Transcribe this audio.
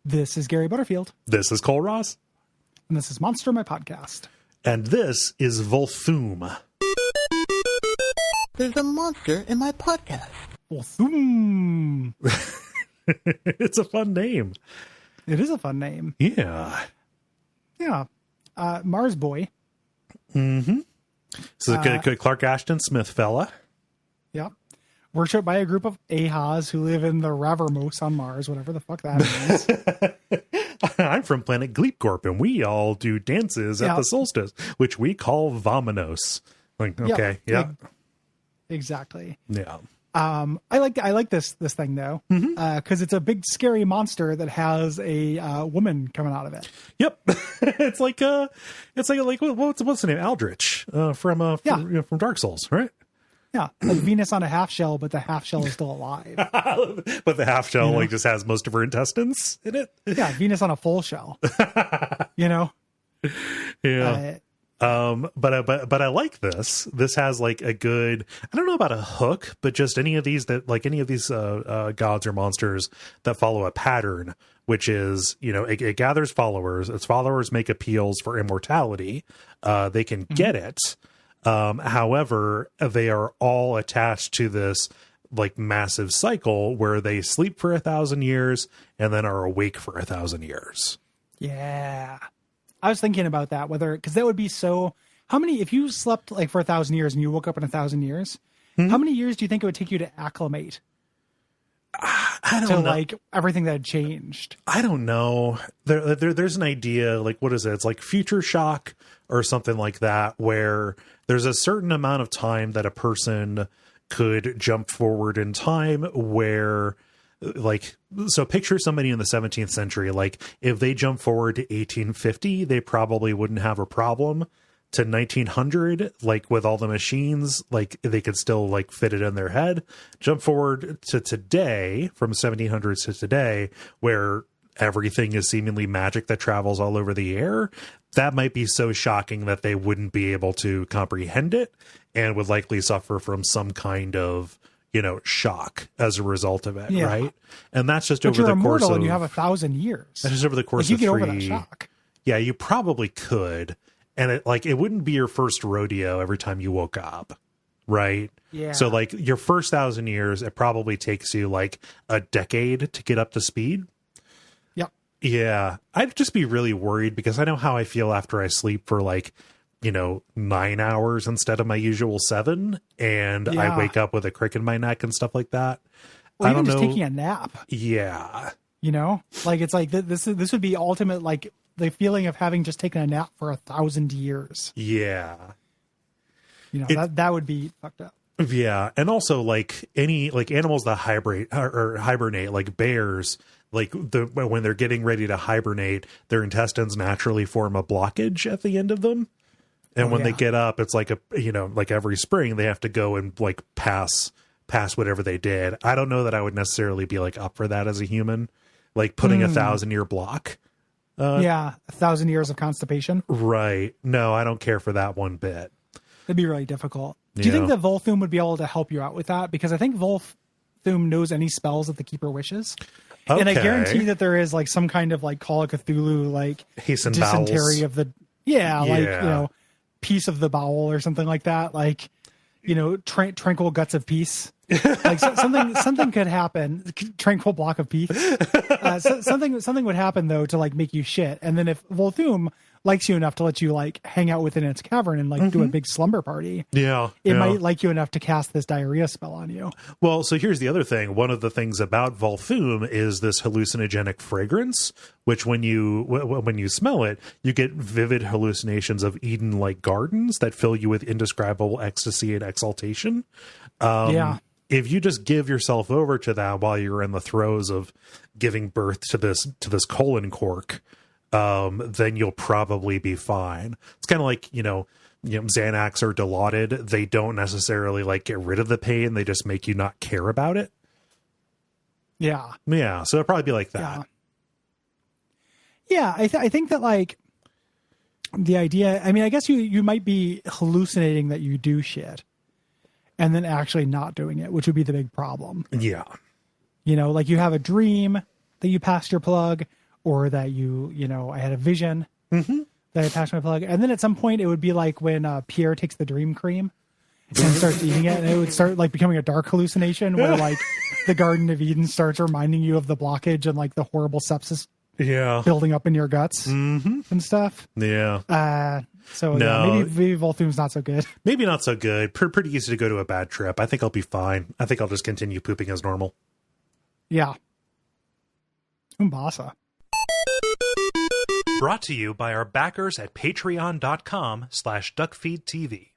This is Gary Butterfield. This is Cole Ross. And this is Monster, my podcast. And this is Vulthoom. There's a monster in my podcast. Vulthoom. It's a fun name. It is a fun name. Yeah. Yeah. Mars Boy. Mm-hmm. This is a good Clark Ashton Smith fella. Yeah. Worshipped by a group of Ahas who live in the Ravermos on Mars, whatever the fuck that means. I'm from planet Gleepcorp, and we all do dances at the solstice, which we call Vominos. Like, okay, yeah. Exactly. Yeah. I like this thing though, because it's a big scary monster that has a woman coming out of it. Yep. it's like what's the name? Aldrich from Dark Souls, right? Yeah, like Venus on a half shell, but the half shell is still alive. But the half shell like just has most of her intestines in it. Yeah, Venus on a full shell. Yeah. But I like this. This has like a good, I don't know about a hook, but just any of these gods or monsters that follow a pattern, which is, it gathers followers. Its followers make appeals for immortality. They can get it. However, they are all attached to this like massive cycle where they sleep for 1,000 years and then are awake for 1,000 years. Yeah. I was thinking about that, because that would be if you slept like for 1,000 years and you woke up in 1,000 years, how many years do you think it would take you to acclimate? I don't know. Like everything that had changed. I don't know. There's an idea, like, what is it? It's like future shock or something like that, where there's a certain amount of time that a person could jump forward in time where, like, so picture somebody in the 17th century, like if they jump forward to 1850, they probably wouldn't have a problem. To 1900, like with all the machines, like they could still like fit it in their head. Jump forward to today, from 1700s to today, where everything is seemingly magic that travels all over the air. That might be so shocking that they wouldn't be able to comprehend it and would likely suffer from some kind of, shock as a result of it, right? And that's just over the course of... and you have 1,000 years. That's just over the course of three... you get over that shock. Yeah, you probably could. And it wouldn't be your first rodeo every time you woke up, right? Yeah. So like your first 1,000 years, it probably takes you like a decade to get up to speed. Yep. Yeah. I'd just be really worried because I know how I feel after I sleep for like, 9 hours instead of my usual 7. And I wake up with a crick in my neck and stuff like that. Well, even just taking a nap. Yeah. Like it's like this would be ultimate, like, the feeling of having just taken a nap for 1,000 years. Yeah. That would be fucked up. Yeah. And also like animals that hibernate, like bears, like when they're getting ready to hibernate, their intestines naturally form a blockage at the end of them. And when they get up, it's like like every spring they have to go and like pass whatever they did. I don't know that I would necessarily be like up for that as a human, like putting 1,000-year block. 1,000 years of constipation. Right. No, I don't care for that one bit. It'd be really difficult. Do you think that Vulthoom would be able to help you out with that? Because I think Vulthoom knows any spells that the keeper wishes. Okay. And I guarantee that there is like some kind of like Call of Cthulhu, like hasten dysentery bowels. of the, like, piece of the bowel or something like that. Like, tranquil guts of peace. Like something could happen. Tranquil block of peace. Something would happen though to like make you shit. And then if Vulthoom likes you enough to let you like hang out within its cavern and like do a big slumber party, it might like you enough to cast this diarrhea spell on you. Well, so here's the other thing. One of the things about Vulthoom is this hallucinogenic fragrance, which when you smell it, you get vivid hallucinations of Eden-like gardens that fill you with indescribable ecstasy and exaltation. If you just give yourself over to that while you're in the throes of giving birth to this colon cork, then you'll probably be fine. It's kind of like, Xanax or Dilaudid. They don't necessarily like get rid of the pain. They just make you not care about it. Yeah. Yeah. So it'll probably be like that. Yeah. I think that like the idea, I mean, I guess you might be hallucinating that you do shit and then actually not doing it, which would be the big problem. Yeah. Like you have a dream that you passed your plug, or that I had a vision that I attached my plug. And then at some point it would be like when Pierre takes the dream cream and starts eating it, and it would start like becoming a dark hallucination where like the Garden of Eden starts reminding you of the blockage and like the horrible sepsis building up in your guts and stuff. Yeah. So maybe Vulthoom's not so good. Maybe not so good. Pretty easy to go to a bad trip. I think I'll be fine. I think I'll just continue pooping as normal. Yeah. Umbasa. Brought to you by our backers at patreon.com/duckfeed.tv.